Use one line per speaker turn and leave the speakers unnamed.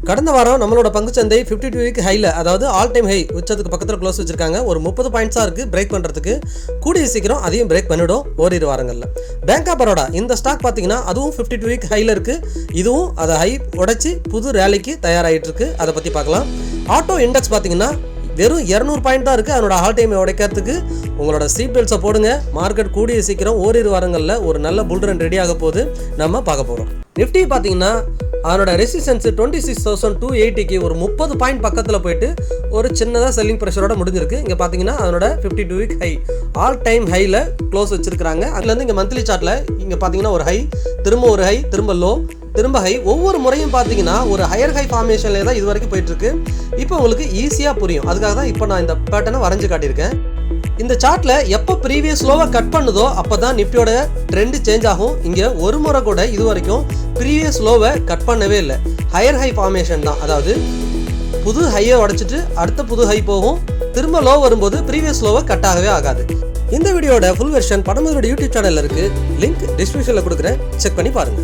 கடந்த வாரம் நம்மளோட பங்குச்சந்தை 52 வீக் ஹைல, அதாவது ஆல் டைம் ஹை உச்சத்துக்கு பக்கத்தில் க்ளோஸ் வச்சிருக்காங்க. ஒரு 30 பாயிண்ட்ஸாக இருக்குது பிரேக் பண்ணுறதுக்கு. கூடிய சீக்கிரம் அதையும் பிரேக் பண்ணிவிடும் ஓரிரு வாரங்களில். பேங்க் ஆஃப் பரோடா இந்த ஸ்டாக் பார்த்தீங்கன்னா அதுவும் 52 வீக் ஹையில் இருக்குது. இதுவும் அதை ஹை உடைச்சி புது ரேலிக்கு தயாராகிட்டு இருக்கு. அதை பற்றி பார்க்கலாம். ஆட்டோ இண்டெக்ஸ் பார்த்தீங்கன்னா வெறும் 200 பாயிண்ட் தான் இருக்குது. அதனோட ஆல் டைமை உடைக்கிறதுக்கு உங்களோட சீட் பெல்ட்ஸை போடுங்க. மார்க்கெட் கூடிய சீக்கிரம் ஓரிரு வாரங்களில் ஒரு நல்ல புல் ரன் ரெடி ஆக போது நம்ம பார்க்க போகிறோம். நிஃப்டி பார்த்தீங்கன்னா அதனோட ரெசிஸ்டன்ஸ் 26,280க்கு ஒரு 30 பாயிண்ட் பக்கத்தில் போயிட்டு ஒரு சின்னதாக செல்லிங் ப்ரெஷரோட முடிஞ்சிருக்கு. இங்கே பார்த்தீங்கன்னா அதனோட 52 வீக் ஹை ஆல் டைம் ஹையில் க்ளோஸ் வச்சிருக்காங்க. அதுலேருந்து இங்கே மந்த்லி சார்ட்டில் இங்கே பார்த்தீங்கன்னா ஒரு ஹை, திரும்ப ஒரு ஹை, திரும்ப லோ, திரும்ப ஹை. ஒவ்வொரு முறையும் பார்த்தீங்கன்னா ஒரு ஹையர் ஹை ஃபார்மேஷன்லேயே தான் இது வரைக்கும் போயிட்டுருக்கு. இப்போ உங்களுக்கு ஈஸியாக புரியும். அதுக்காக தான் இப்போ நான் இந்த பேட்டர்னை வரைஞ்சு காட்டியிருக்கேன். இந்த சார்ட்ல எப்போ ப்ரீவியஸ் லோவை கட் பண்ணுதோ அப்போ தான் நிஃப்டியோட ட்ரெண்ட் சேஞ்ச் ஆகும். இங்கே ஒரு முறை கூட இது வரைக்கும் ப்ரீவியஸ் லோவை கட் பண்ணவே இல்லை. ஹையர் ஹை ஃபார்மேஷன் தான். அதாவது புது ஹையை உடைச்சிட்டு அடுத்த புது ஹை போகும். திரும்ப லோ வரும்போது ப்ரீவியஸ் லோவை கட் ஆகவே ஆகாது. இந்த வீடியோட ஃபுல் வெர்ஷன் படமோட யூடியூப் சேனல்ல இருக்கு. லிங்க் டிஸ்கிரிப்ஷனில் கொடுக்குறேன். செக் பண்ணி பாருங்க.